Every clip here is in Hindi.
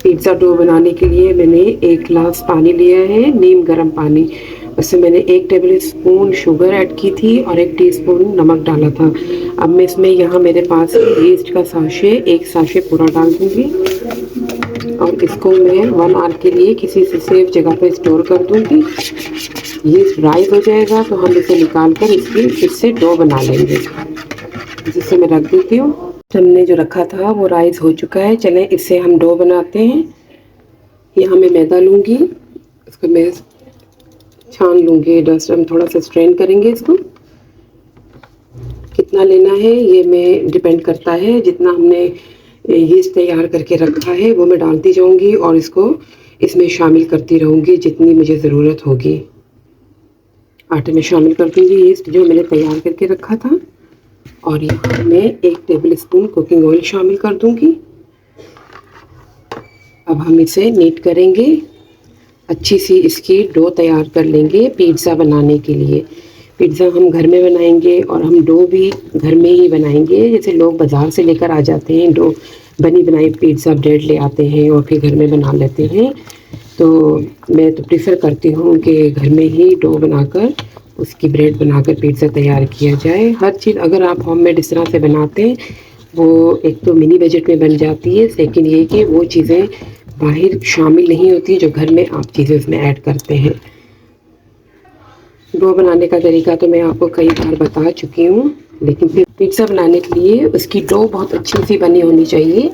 पिज़्ज़ा डो बनाने के लिए मैंने 1 ग्लास पानी लिया है, नीम गर्म पानी। उसमें मैंने 1 टेबल स्पून शुगर ऐड की थी और 1 टीस्पून नमक डाला था। अब मैं इसमें यहाँ मेरे पास यीस्ट का साशे 1 साशे पूरा डाल दूँगी और इसको मैं 1 आवर के लिए किसी से सेफ जगह पे स्टोर कर दूँगी। यीस्ट राइज़ हो जाएगा तो हम इसे निकाल कर इसकी फिर से डो बना लेंगे। जिसे मैं रख देती हूँ। हमने जो रखा था वो राइस हो चुका है। चलें इससे हम डो बनाते हैं। यहाँ मैं मैदा लूँगी, इसको मैं छान लूँगी, डस्ट हम थोड़ा सा स्ट्रेन करेंगे इसको। कितना लेना है ये मैं डिपेंड करता है, जितना हमने यीस्ट तैयार करके रखा है वो मैं डालती जाऊँगी और इसको इसमें शामिल करती रहूँगी जितनी मुझे ज़रूरत होगी। आटे में शामिल कर दूँगी यीस्ट जो मैंने तैयार करके रखा था और यहाँ मैं 1 टेबल स्पून कुकिंग ऑयल शामिल कर दूँगी। अब हम इसे नीट करेंगे, अच्छी सी इसकी डो तैयार कर लेंगे पिज़्ज़ा बनाने के लिए। पिज़्ज़ा हम घर में बनाएंगे और हम डो भी घर में ही बनाएंगे। जैसे लोग बाज़ार से लेकर आ जाते हैं डो, बनी बनाई पिज़्ज़ा ब्रेड ले आते हैं और फिर घर में बना लेते हैं। तो मैं तो प्रेफर करती हूँ कि घर में ही डो बनाकर उसकी ब्रेड बनाकर पिज़्ज़ा तैयार किया जाए। हर चीज़ अगर आप होममेड इस तरह से बनाते हैं वो एक तो मिनी बजट में बन जाती है, लेकिन ये कि वो चीज़ें बाहर शामिल नहीं होती जो घर में आप चीज़ें उसमें ऐड करते हैं। डो बनाने का तरीका तो मैं आपको कई बार बता चुकी हूँ, लेकिन फिर पिज़्ज़ा बनाने के लिए उसकी डो बहुत अच्छी सी बनी होनी चाहिए,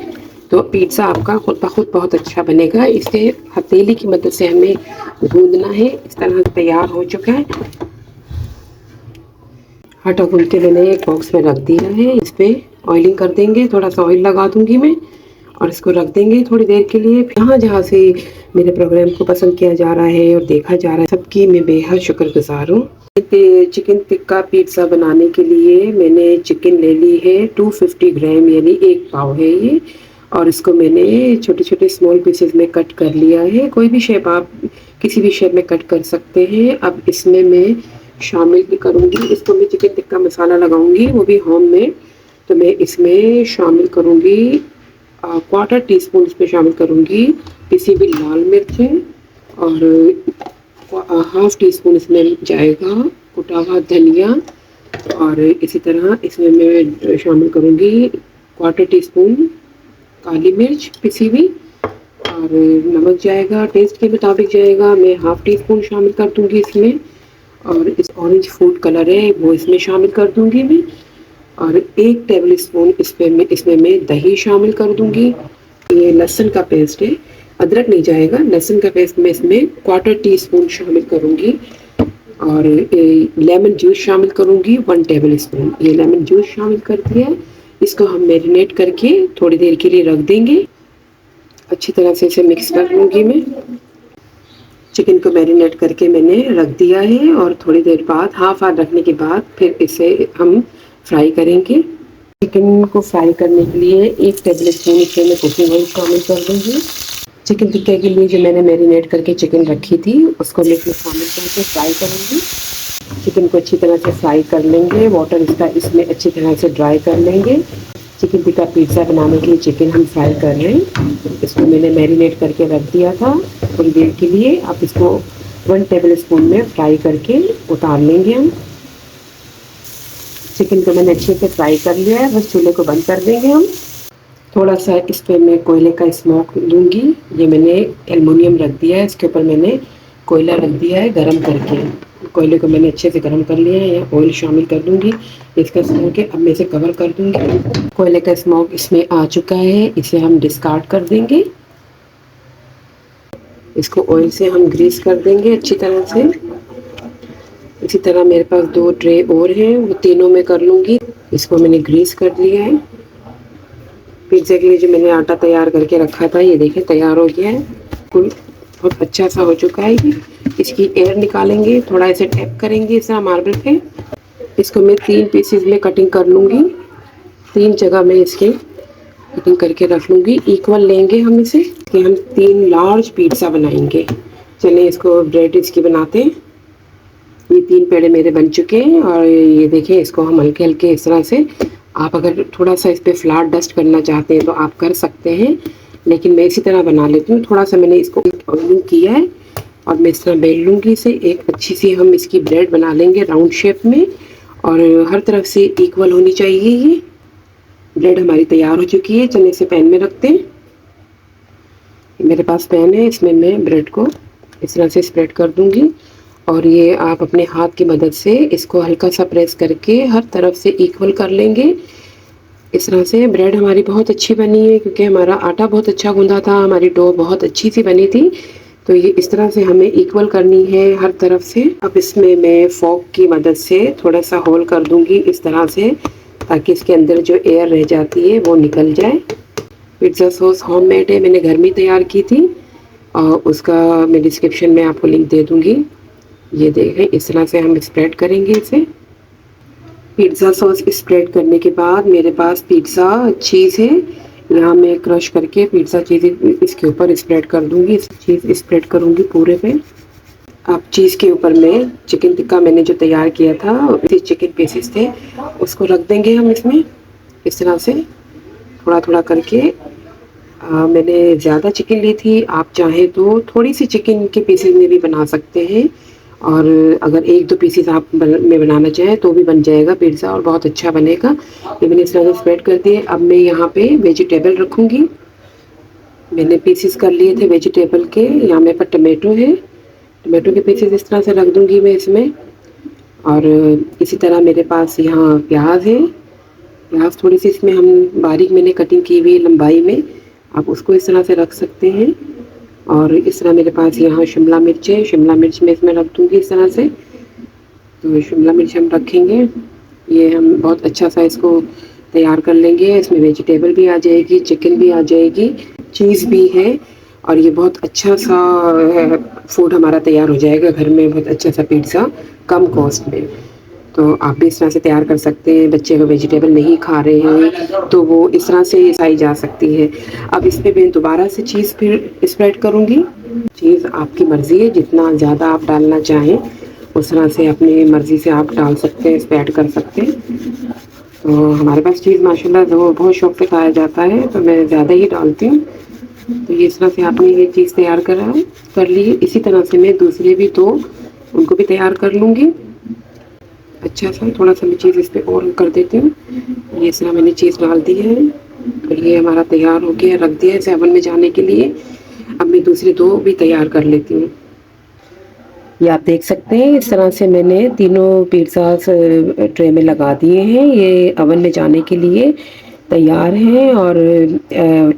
तो पिज़्ज़ा आपका खुद ब खुद बहुत अच्छा बनेगा। इसे हथेली की मदद से हमें गूंदना है। इस तरह से तैयार हो चुका है। आटा गूंद के मैंने एक बॉक्स में रख दिया है। इस पर ऑयलिंग कर देंगे, थोड़ा सा ऑयल लगा दूंगी मैं और इसको रख देंगे थोड़ी देर के लिए। जहाँ से मेरे प्रोग्राम को पसंद किया जा रहा है और देखा जा रहा है, सबकी मैं बेहद शुक्रगुजार हूँ। चिकन टिक्का पिज़्ज़ा बनाने के लिए मैंने चिकन ले ली है 250 ग्राम, यानी 1 पाव है ये, और इसको मैंने छोटे छोटे स्मॉल पीसेस में कट कर लिया है। कोई भी शेप आप किसी भी शेप में कट कर सकते हैं। अब इसमें मैं शामिल करूँगी, इसको मैं चिकन टिक्का मसाला लगाऊंगी, वो भी होम में। तो मैं इसमें शामिल करूँगी 1/4 टीस्पून इसमें शामिल करूँगी पिसी हुई लाल मिर्चें और 1/2 टीस्पून इसमें जाएगा कुटा हुआ धनिया, और इसी तरह इसमें मैं शामिल करूँगी 1/4 टीस्पून काली मिर्च पिसी हुई, और नमक जाएगा टेस्ट के मुताबिक जाएगा। मैं 1/2 टीस्पून शामिल कर दूँगी इसमें, और इस ऑरेंज फूड कलर है वो इसमें शामिल कर दूँगी मैं, और 1 टेबल स्पून इसमें मैं दही शामिल कर दूँगी। ये लहसुन का पेस्ट है, अदरक नहीं जाएगा। लहसुन का पेस्ट मैं इसमें 1/4 टीस्पून शामिल करूँगी, और लेमन जूस शामिल करूँगी 1 टेबल स्पून। ये लेमन जूस शामिल कर दिया। इसको हम मैरिनेट करके थोड़ी देर के लिए रख देंगे। अच्छी तरह से इसे मिक्स कर लूँगी मैं। चिकन को मैरिनेट करके मैंने रख दिया है, और थोड़ी देर बाद हाफ आवर रखने के बाद फिर इसे हम फ्राई करेंगे। चिकन को फ्राई करने के लिए 1 टेबल स्पून इसमें मैं कुकिंग ऑयल शामिल कर दूँगी। चिकन टिक्के के लिए जो मैंने मैरिनेट करके चिकन रखी थी उसको मैं इसमें शामिल करके फ्राई करूँगी। चिकन को अच्छी तरह से फ्राई कर लेंगे, वाटर इसका इसमें अच्छी तरह से ड्राई कर लेंगे। चिकन टिक्का पिज़्ज़ा बनाने के लिए चिकन हम फ्राई कर रहे हैं। इसको मैंने मैरिनेट करके रख दिया था थोड़ी देर के लिए। आप इसको 1 टेबल स्पून में फ्राई करके उतार लेंगे हम। चिकन को मैंने अच्छे से फ्राई कर लिया है, बस चूल्हे को बंद कर देंगे हम। थोड़ा सा इस पर मैं कोयले का स्मोक दूंगी। ये मैंने एल्युमिनियम रख दिया है, इसके ऊपर मैंने कोयला रख दिया है गरम करके। कोयले को मैंने अच्छे से गरम कर लिया है। यहाँ ऑयल शामिल कर दूंगी, इसका स्मोक है। अब मैं इसे कवर कर दूंगी। कोयले का स्मोक इसमें आ चुका है, इसे हम डिस्कार्ड कर देंगे। इसको ऑयल से हम ग्रीस कर देंगे अच्छी तरह से। इसी तरह मेरे पास 2 ट्रे और हैं, वो तीनों में कर लूँगी। इसको मैंने ग्रीस कर लिया है। पिज़्ज़ा के लिए जो मैंने आटा तैयार करके रखा था, ये देखें तैयार हो गया है, बिल्कुल बहुत अच्छा सा हो चुका है ये। इसकी एयर निकालेंगे, थोड़ा ऐसे टैप करेंगे इस तरह मार्बल पे। इसको मैं 3 पीसेस में कटिंग कर लूँगी। 3 जगह में इसके कटिंग करके रख लूँगी। इक्वल लेंगे हम इसे कि हम 3 लार्ज पिज़्ज़ा बनाएंगे। चलिए इसको ब्रेड इसकी बनाते हैं। ये 3 पेड़े मेरे बन चुके हैं, और ये देखें इसको हम हल्के हल्के इस तरह से, आप अगर थोड़ा सा इस पर फ्लैट डस्ट करना चाहते हैं तो आप कर सकते हैं, लेकिन मैं इसी तरह बना लेती हूँ। थोड़ा सा मैंने इसको ऑयलिंग किया है और मैं इस तरह बेल लूँगी इसे। एक अच्छी सी हम इसकी ब्रेड बना लेंगे राउंड शेप में, और हर तरफ से इक्वल होनी चाहिए। ये ब्रेड हमारी तैयार हो चुकी है। चलिए इसे पैन में रखते हैं। मेरे पास पैन है, इसमें मैं ब्रेड को इस तरह से स्प्रेड कर दूंगी, और ये आप अपने हाथ की मदद से इसको हल्का सा प्रेस करके हर तरफ से इक्वल कर लेंगे। इस तरह से ब्रेड हमारी बहुत अच्छी बनी है, क्योंकि हमारा आटा बहुत अच्छा गूंदा था, हमारी डो बहुत अच्छी सी बनी थी। तो ये इस तरह से हमें इक्वल करनी है हर तरफ से। अब इसमें मैं फोक की मदद से थोड़ा सा होल कर दूंगी इस तरह से, ताकि इसके अंदर जो एयर रह जाती है वो निकल जाए। पिज़्ज़ा सॉस होममेड है, मैंने घर में तैयार की थी, और उसका मैं डिस्क्रिप्शन में आपको लिंक दे दूंगी। ये देखें, इस तरह से हम स्प्रेड करेंगे इसे। पिज़्ज़ा सॉस स्प्रेड करने के बाद मेरे पास पिज़्ज़ा चीज़ है, यहाँ मैं क्रश करके पिज़्ज़ा चीज़ इसके ऊपर स्प्रेड कर दूंगी। इस चीज़ स्प्रेड करूंगी पूरे पे। अब चीज़ के ऊपर में चिकन टिक्का मैंने जो तैयार किया था, चिकन पीसेस थे, उसको रख देंगे हम इसमें इस तरह से थोड़ा थोड़ा करके। मैंने ज़्यादा चिकन ली थी, आप चाहें तो थोड़ी सी चिकन के पीसेस में भी बना सकते हैं, और अगर एक दो पीसेस आप में बनाना चाहें तो भी बन जाएगा पिज़्ज़ा, और बहुत अच्छा बनेगा। ये मैंने इस तरह से स्प्रेड कर दिए। अब मैं यहाँ पे वेजिटेबल रखूँगी। मैंने पीसेस कर लिए थे वेजिटेबल के। यहाँ मेरे पास टमाटो है, टमाटो के पीसेस इस तरह से रख दूँगी मैं इसमें। और इसी तरह मेरे पास यहाँ प्याज है, प्याज थोड़ी सी इसमें हम बारीक मैंने कटिंग की हुई लंबाई में, आप उसको इस तरह से रख सकते हैं। और इस तरह मेरे पास यहाँ शिमला मिर्च है, शिमला मिर्च मैं इसमें रख दूँगी इस तरह से। तो शिमला मिर्च हम रखेंगे, ये हम बहुत अच्छा सा इसको तैयार कर लेंगे। इसमें वेजिटेबल भी आ जाएगी, चिकन भी आ जाएगी, चीज़ भी है, और ये बहुत अच्छा सा फूड हमारा तैयार हो जाएगा घर में, बहुत अच्छा सा पिज़्ज़ा कम कॉस्ट में। तो आप भी इस तरह से तैयार कर सकते हैं। बच्चे अगर वेजिटेबल नहीं खा रहे हैं तो वो इस तरह से खाई जा सकती है। अब इस पे मैं दोबारा से चीज़ फिर स्प्रेड करूँगी। चीज़ आपकी मर्ज़ी है, जितना ज़्यादा आप डालना चाहें उस तरह से अपनी मर्ज़ी से आप डाल सकते हैं, स्प्रेड कर सकते हैं। तो हमारे पास चीज़ माशाल्लाह जो बहुत शौक से खाया जाता है, तो मैं ज़्यादा ही डालती हूँ। तो ये इस तरह से आपने ये चीज़ तैयार कर ली। इसी तरह से मैं दूसरे भी दो उनको भी तैयार कर लूँगी। अच्छा सा थोड़ा सा मैं चीज़ इस पर और कर देती हूँ। ये इस तरह मैंने चीज़ डाल दी है, और ये हमारा तैयार हो गया, रख दिया है ओवन में जाने के लिए। अब मैं दूसरे दो भी तैयार कर लेती हूँ। ये आप देख सकते हैं, इस तरह से मैंने तीनों पिज़्ज़ा ट्रे में लगा दिए हैं। ये ओवन में जाने के लिए तैयार हैं, और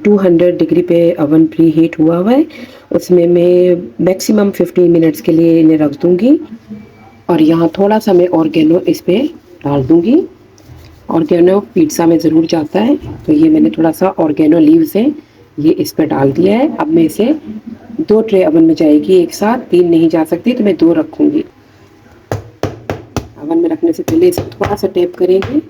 200 डिग्री पे ओवन प्री हीट हुआ है। उसमें मैं मैक्सिमम 15 मिनट्स के लिए इन्हें रख दूँगी। और यहाँ थोड़ा सा मैं ऑर्गेनो इस पर डाल दूँगी। ऑर्गेनो पिज़्ज़ा में ज़रूर जाता है, तो ये मैंने थोड़ा सा ऑर्गेनो लीव्स है ये इस पर डाल दिया है। अब मैं इसे 2 ट्रे ओवन में जाएगी एक साथ, 3 नहीं जा सकती, तो मैं 2 रखूँगी। ओवन में रखने से पहले इसे थोड़ा सा टैप करेंगे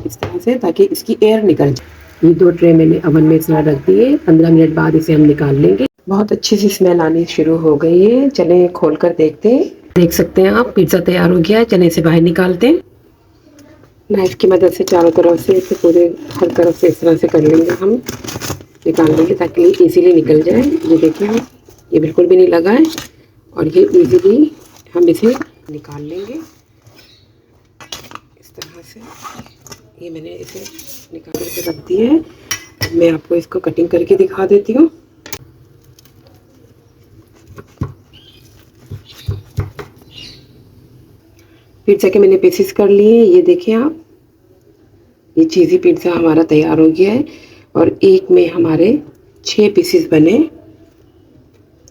इस तरह से, ताकि इसकी एयर निकल जाए। ये 2 ट्रे मैंने ओवन में इस तरह रख दिए। 15 मिनट बाद इसे हम निकाल लेंगे। बहुत अच्छी सी स्मेल आनी शुरू हो गई है। चलें खोल कर देखते हैं। देख सकते हैं आप, पिज़्ज़ा तैयार हो गया है। चलें इसे बाहर निकालते हैं। नाइफ की मदद से चारों तरफ से इसे पूरे हर तरफ से इस तरह से कर लेंगे, हम निकाल लेंगे ताकि ये इजीली निकल जाए। ये देखिए, ये बिल्कुल भी नहीं लगा है, और ये इजीली हम इसे निकाल लेंगे इस तरह से। ये मैंने इसे निकाल के रख दिया है। मैं आपको इसको कटिंग करके दिखा देती हूँ। पिज़्ज़ा के मैंने पीसेस कर लिए। ये देखिए आप, ये चीज़ी पिज़्ज़ा हमारा तैयार हो गया है, और एक में हमारे 6 पीसेस बने,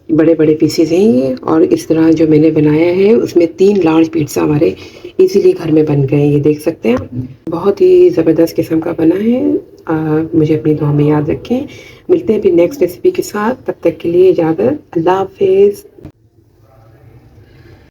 बड़े बड़े पीसेस हैं ये। और इस तरह जो मैंने बनाया है उसमें 3 लार्ज पिज़्ज़ा हमारे इजीली घर में बन गए। ये देख सकते हैं आप, बहुत ही ज़बरदस्त किस्म का बना है। मुझे अपनी दुआ में याद रखें। मिलते हैं फिर नेक्स्ट रेसिपी के साथ, तब तक के लिए इजाज़त। अल्लाह हाफिज़।